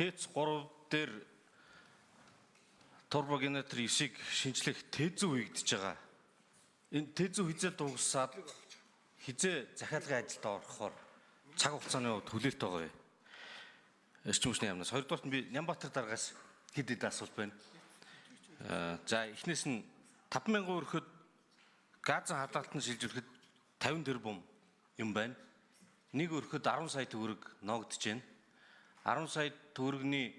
ТЭЦ 3 дээр турбогенератор 9-ыг шинжлэх ТЭЗ хийгдэж байгаа. Энэ ТЭЗ хизээ дуусаад хизээ захиалгын ажилд орохоор цаг хугацааны хувьд хүлээлт байгаа юм. Эрчим хүчний яамнаас. Хоёрдугаарт нь би Нямбатар даргаас хэд асуулт байна. За эхнээс нь 5,000 өрхөд газын хадгалтанд шилжүүлэхэд 50 тэрбум юм байна. Нэг өрхөд 10 сая төгрөг ногдож байна. 10 сая төгрөгийн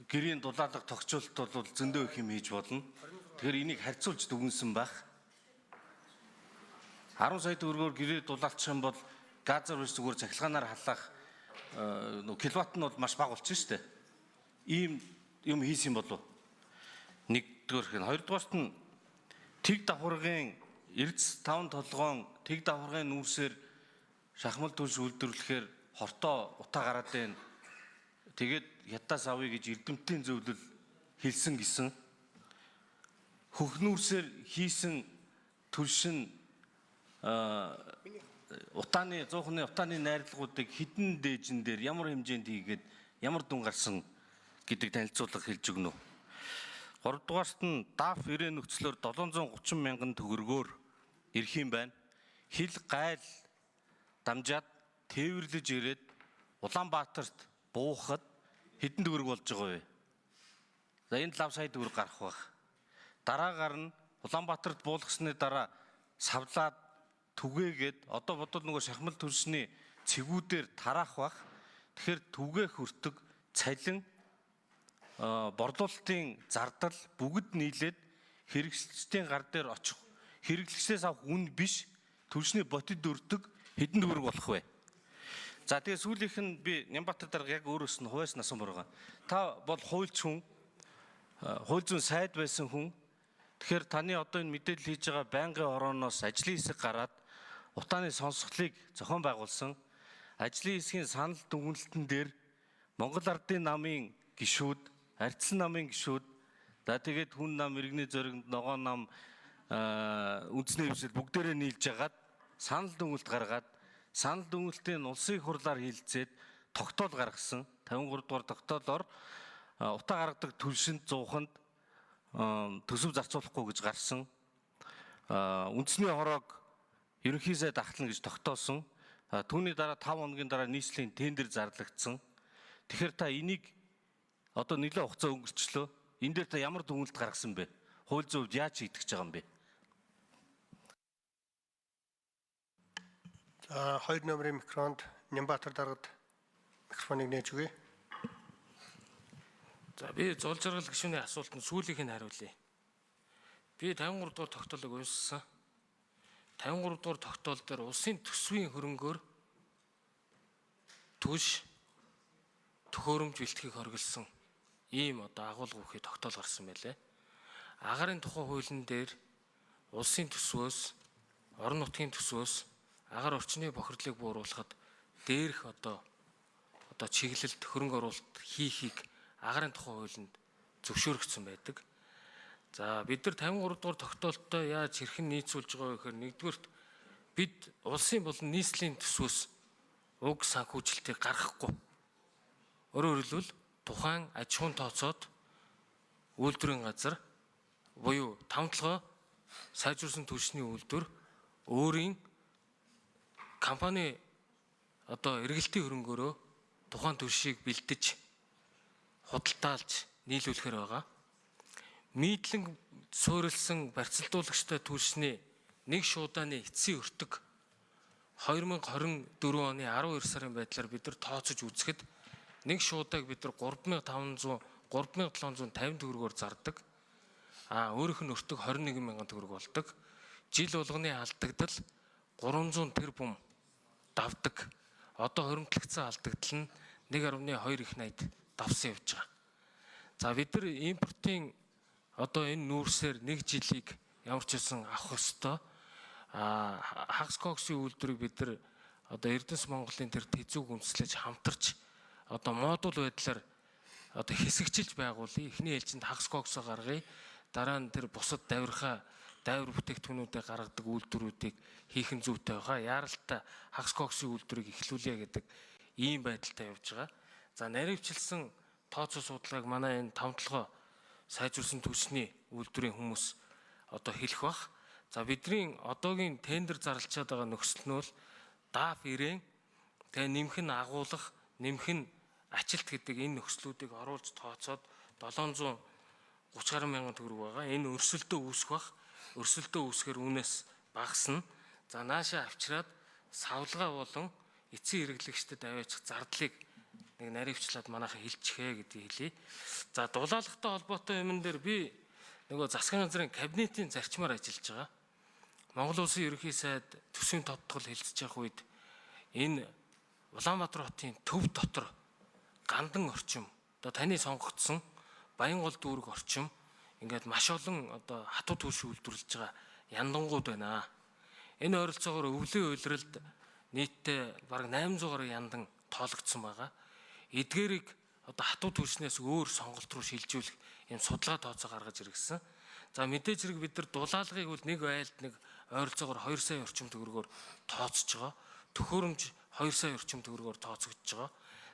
гэрийн дулаалга тогтцоолт бол зөндөө их юм хийж болно. Тэгэхээр энийг харьцуулж дүгнсэн байх. 10 сая төгрөгөөр гэрээ дулаалчих юм бол газар биш зүгээр цахилгаанаар халаах киловатт нь бол маш бага болчихно шүү дээ. Ийм юм хийсэн болов. Нэгдүгээр хэн. Хоёрдугаарт нь тэг давхаргын эрдэс 5 толгоон тэг давхаргын нүүрсээр шахмал түлш үйлдвэрлэхээр хортоо утаа гараад байна. Тэгээд ятаас авъя гэж эрдэмтдийн зөвлөл хэлсэн гисэн. Хөхнүүрсээр хийсэн түлшин утааны 100-ны утааны найрлагуудыг хідэн дээжин дээр ямар хэмжээнд хийгээд ямар дүн гарсан гэдэг танилцуулга хэлж өгнө. 3 дугаарт нь даф 90 нөхцлөөр 730 мянган төгрөгөөр ирэх юм байна. Хил гайл дамжаад тээвэрлэж ирээд Улаанбаатарт буухад хэдэн төгрөг болж байгаа вэ? За энэ 7 сая төгрөг гарах байх. Дараагаар нь Улаанбаатарт буулгасны дараа савлаад түгээгээд одоо бодвол нөгөө шахмал төрсний цэгүүдээр тараах байх. Тэгэхээр түгээ хүртэг цалин борлуулалтын зардал бүгд нийлээд хэрэглэгчдийн гар дээр очих хэрэглэгчдээс авах үн биш төрсний ботид өртөг хэдэн төгрөг болох вэ? За тэгээ сүүлийнх нь би Нямбатар дарга яг өөрөөс нь хувьас насан байгаа. Та бол хуульч хүн, хууль зүйн сайд байсан хүн. Тэгэхээр таны одоо энэ мэдээлэл хийж байгаа байнгын орооноос ажлын хэсэг гараад утааны сонсголыг зохион байгуулсан. Ажлын хэсгийн санал дүгнэлтэн дээр Монгол Ардын намын гишүүд, Ардсан намын гишүүд, за тэгээд хүн нам, иргэний зоригт, ногоон нам, үндэсний хөвсөл бүгдээрээ нийлж хагаад санал дүгнэлт гаргаад санал дүгнэлтийн улсын хурлаар хилцээд тогтоол гаргасан. 53 дугаар тогтоолоор утаа гаргадаг түлшинд 100-нд төсөв зарцуулахгүй гэж гарсан. Үндэсний хороог ерөнхий сайд ахлана гэж тогтоосон. Түүний дараа 5 хоногийн дараа нийслэлийн тендер зарлагдсан. Тэгэхээр та энийг одоо нэлээд хугацаа өнгөрчлөө. Энэ дээр та ямар дүгнэлт гаргасан бэ? Хууль зүйд яаж шийдэж байгаа юм бэ? За 2 номерын микрофонд Нямбатар даргад микрофоныг нээж өгье. За би зул жаргал гишүүний асуултанд сүүлийнх нь хариулъя. Би 53 дугаар тогтоолыг уншсан. 53 дугаар тогтоол дээр улсын төсвийн хөрөнгөөр түлш төхөөрөмж бэлтгэхийг хориглосон ийм одоо агуулга бүхий тогтоол гарсан байлээ. Агарын тухай хуулийн дээр улсын төсвөөс, орон нутгийн төсвөөс агаар орчны бохирдлыг бууруулахад дээрх одоо чиглэлд хөрөнгө оруулалт хийхийг агарын тухай хуулинд зөвшөөрөгдсөн байдаг. За бид нар 53 дугаар тогтоолттой яаж хэрхэн нийцүүлж байгаа вэ гэхээр нэгдүгürt бид улсын болон нийслэлийн төсвөөс уг санхүүжилтийг гаргахгүй. Өөрөөр хэлбэл тухайн аж ахуйн тооцоод үйлдвэрийн газар буюу тавталгай сайжруулсан түлшний үйлдвэр өөрийн компани одоо эргэлтийн хөрөнгөөрөө тухайн түлшийг бэлдэж худалдаалж нийлүүлэхээр байгаа. Нийтлэн суурилсан барьцалдуулагчтай түлшний нэг шуудааны эцсийн өртөг 2024 оны 12 сарын байдлаар бид нар тооцож үзэхэд нэг шуудааг бид нар 3750 төгрөгөөр зардаг. Өөрийнх нь өртөг 21 мянган төгрөг болдог. Жил болгоны алдагдал 300 тэрбум давдаг. Одоо хоримтлагдсан алдагдал нь 1.2 их найд давсан явж байгаа. За бид нар импортын одоо энэ нүүрсээр нэг жилийг ямар ч байсан авах ёстой. Хагас коксийн үйлдвэрийг бид нар одоо Эрдэнэс Монголын тэр тэзүүг үндэслэж хамтарч одоо модуль байдлаар одоо хэсэгчилж байгуулъя. Эхний ээлжинд хагас коксоо гаргая. Дараа нь тэр бусад давирхаа дайвар бүтээгдэхүүнүүдэд гаргадаг үйлдвэрүүдийг хийх нь зүйтэй байгаа. Яаралтай хагас коксийн үйлдвэрийг эхлүүлье гэдэг ийм байдалтай явж байгаа. За наривчлсан тооцоо судалгааг манай энэ тавталгоо сайжруулсан түвшний үйлдвэрийн хүмүүс одоо хэлэх бах. За бидний одоогийн тендер зарлчаад байгаа нөхцөл нь бол даф ирээн тэгээ нэмэх нь агуулах, нэмэх нь ажилт гэдэг энэ нөхцлүүдийг оруулж тооцоод 730 гаруй мянган төгрөг байгаа. Энэ өрсөлдөө үүсэх бах. Өрсөлдөө үүсэхээр үүнээс багасна. За наашаа авчираад савлгаа болон эцсийн хэрэглэгчдэд аваачих зардлыг нэг наривчлаад манайхаа хэлчихээ гэдгийг хэлье. За дулаалгатай холбоотой юмн дээр би нөгөө засгийн газрын кабинетийн зарчмаар ажиллаж байгаа. Монгол Улсын ерөнхий сайд төсвийн тодтгол хэлцэж явах үед энэ Улаанбаатар хотын төв дотор гандан орчим одоо таны сонгогдсон Баянгол дүүрэг орчим ингээд маш олон одоо хатуу түвш үйлдвэрлэж байгаа яндангууд байна. Энэ ойролцоогоор өвлийн уйлралд нийтдээ бараг 800 гаруй яндан тоологдсон байгаа. Эдгээрийг одоо хатуу түвшнээс өөр сонголт руу шилжүүлэх юм судалгаа тооцоо гаргаж иргэсэн. За мэдээж хэрэг бид нар дулаалгыг бол нэг айлд нэг ойролцоогоор 2 сая орчим төгрөгөөр тооцож байгаа. Төхөөрөмж 2 сая орчим төгрөгөөр тооцогдож байгаа.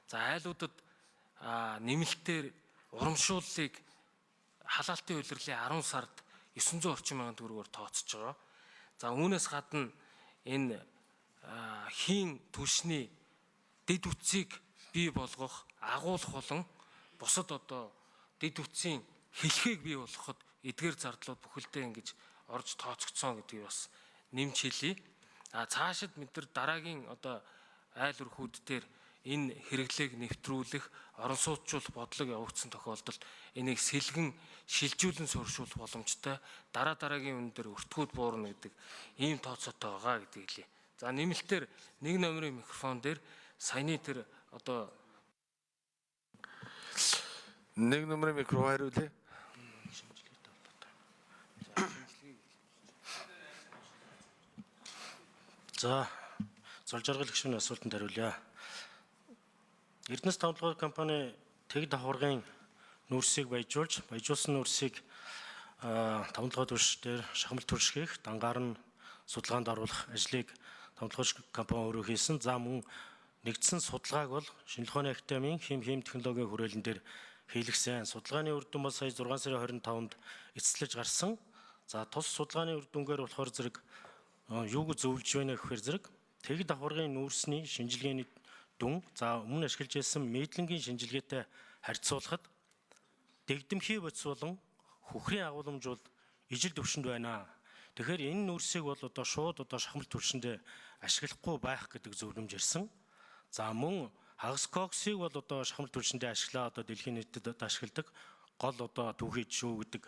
За айлуудад нэмэлтээр урамшууллыг халаалтын улирлын 10 сард 900 орчим мянган төгрөгөөр тооцож байгаа. За үүнээс гадна энэ хийн түвшний дэд үтсийг бий болгох, агуулах болон бусад одоо дэд үтсийн хэлхийг бий болгоход эдгээр зардлууд бүхэлдээ ингэж орж тооцогдсон гэдгийг бас нэмж хэлье. Цаашид бид нар дараагийн одоо айл өрхүүд дээр энэ хэрэглээг нэвтрүүлэх, орон сууцчлах бодлого явагдсан тохиолдолд энийг сэлгэн шилжүүлэн суурьшуулах боломжтой дараагийн үн дээр өртгүүд буурна гэдэг ийм тооцоотой байгаа гэдгийг хэлье. За нэмэлтээр 1 номерын микрофон дээр саяны тэр одоо 1 номерын микрофон хариулъя. За, зол жаргал гишүүний асуултанд хариулъя. Эрдэнэс тавталгаа компани Тэг давхаргын нүүрсийг баяжуулсан нүүрсийг тавталгаа түвш дээр шахмал түршгэх, дангаар нь судалгаанд оруулах ажлыг тавталгаач компани өөрөө хийсэн. За мөн нэгдсэн судалгааг бол Шинжлэх ухааны академийн хим технологийн хүрээлэн дээр хийлгэсэн. Судалгааны үр дүн бол сая 6 сарын 25-нд эцэслэж гарсан. За тус судалгааны үр дүнгээр болохоор зэрэг юуг зөвлөж байна гэхээр зэрэг Тэг давхаргын нүүрсний шинжилгээний дүн за өмнө ашиглаж байсан мэдлэнгийн шинжилгээтэй харьцуулахад дэгдэмхий бодис болон хөхрийн агуулмж бол ижил төвшөнд байна. Тэгэхээр энэ нүүрсийг бол одоо шууд шахмал түвшиндээ ашиглахгүй байх гэдэг зөвлөмж ирсэн. За мөн хагас коксыг бол одоо шахмал түвшиндээ ашиглаа одоо дэлхийн нийтэд ашигладаг гол одоо түүхий шүү гэдэг.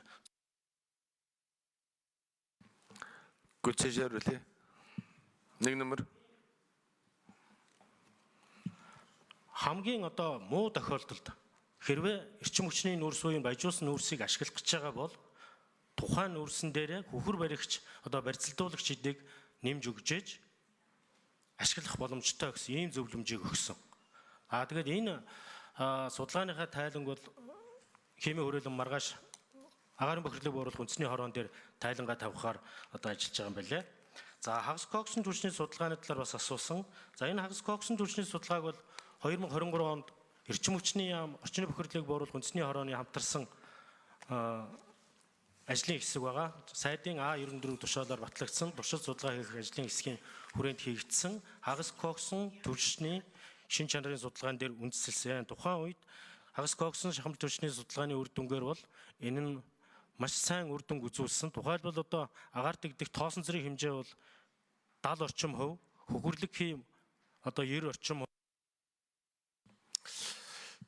Гүцээж хариулъя. 1 номер. Хамгийн одоо муу тохиолдолд хэрвээ эрчим хүчний нүүрс буюу баяжуулсан нүүрсийг ашиглах гэж байгаа бол тухайн нүүрсэн дээрээ хөхөр баригч одоо барьцалдуулагч эдийг нэмж өгжээж ашиглах боломжтой гэсэн ийм зөвлөмжийг өгсөн. Тэгээд энэ судалгааныхаа тайланг бол химийн хүрээлэн маргааш агаарын бохирлыг бууруулах үндэсний хорон дээр тайлангаа тавихаар одоо ажиллаж байгаа юм байна лээ. За хагас коксын түвшний судалгааны талаар бас асуусан. За энэ хагас коксын түвшний судалгааг бол 2023 онд эрчим хүчний яам орчны бохирлыг бууруулах үндэсний хорооны хамтарсан ажлын хэсэг байгаа. Сайдын А94 тушаалаар батлагдсан туршилт судалгаа хийх ажлын хэсгийн хүрээнд хийгдсэн хагас коксын түвшний шин чанарын судалгаан дээр үндэслэсэн. Тухайн үед хагас коксын шахмал түвшний судалгааны үр дүнгээр бол энэ нь маш сайн үр дүнг үзүүлсэн. Тухайлбал одоо агаар дэгдэх тоосон цэрийн хэмжээ бол 70 орчим хувь, хөхөрлөг хийм одоо 90 орчим хувь.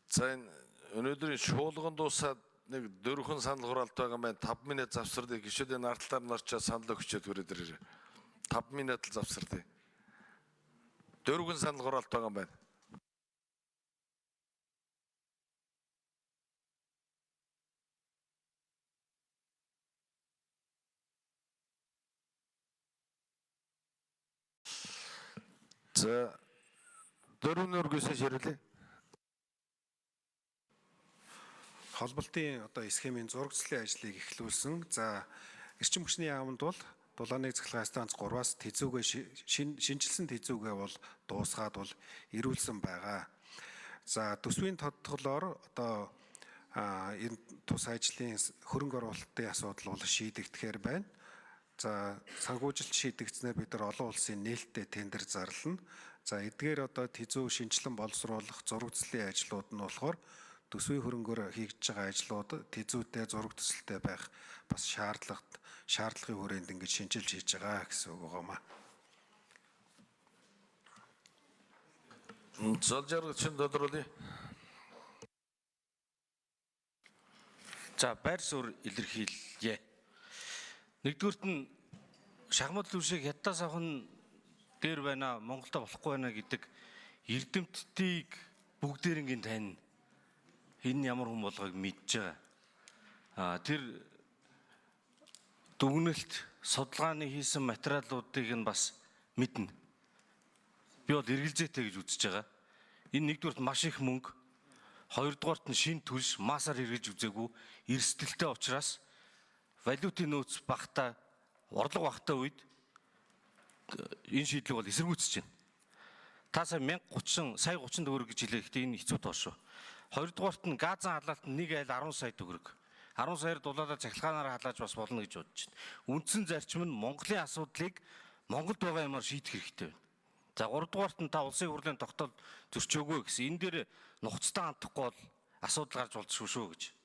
За энэ өнөөдрийн шуулган дуусаад нэг 4 санал хураалт байгаа юм байна. 5 минут завсарлыг гишүүдийн ардтаар нарчаа санал өгчөөд хүрээд ирээ. 5 минут л завсарлыг. 4 санал хураалт байгаа юм байна. За 4 нүргээс ширлээ. Холболтын одоо схемийн зурагцлын ажлыг эхлүүлсэн. За эрчим хүчний яамд бол дулааны цахилгаан станц 3-аас тэзүүгээ шинжилсэн тэзүүгээ бол дуусгаад бол ирүүлсэн байгаа. За төсвийн тодтголоор одоо энэ тус ажлын хөрөнгө оруулалтын асуудал бол шийдэгдэхээр байна. За санхүүжилт шийдэгдснээр бид нар олон улсын нээлттэй тендер зарлана. За эдгээр одоо тэзүү шинжилэн боловсруулах зураг төслийн ажлууд нь болохоор төсвийн хөрөнгөөр хийж байгаа ажлууд тэзүүтэй зураг төсөлтэй байх бас шаардлагын хүрээнд ингэж шинжилж хийж байгаа гэсэн үг байгаамаа. Зол жаргачин тодруулъя. За байр суурь илэрхийлье. Нэгдүгürt нь шахмат түвшийг хятадаас авах нь дээр байна, Монголда болохгүй байна гэдэг эрдэмтдийг бүгдээрингийн тань энэ ямар хүн болгоог мэдж байгаа. Тэр дүгнэлт судалгааны хийсэн материалуудыг нь бас мэднэ. Би бол эргэлзээтэй гэж үзэж байгаа. Энэ нэгдүгürt маш их мөнгө, хоёрдугаарт нь шин төлс масаар хэрэгж үзээгүй эрсдэлтэй учраас валютын нөөц багтаа орлого багтаа үед энэ шийдлийг бол эсэргүүцэж байна. Та сая 30 төгрөг гэж хэлээ. Гэхдээ энэ хэцүү тоо шүү. Хоёрдугаарт нь газан халаалт 1 айл 10 сая төгрөг. 10 саяар дулаалаа цахилгаанаар халааж бас болно гэж бодож байна. Үндсэн зарчим нь Монголын асуудлыг Монголд байгаа юмар шийдэх хэрэгтэй байна. За 3 дугаарт нь та улсын хурлын тогтоол зөрчөөгөө гэсэн. Энэ дээр нухацтай хандахгүй бол асуудал гарч болзошгүй шүү гэж.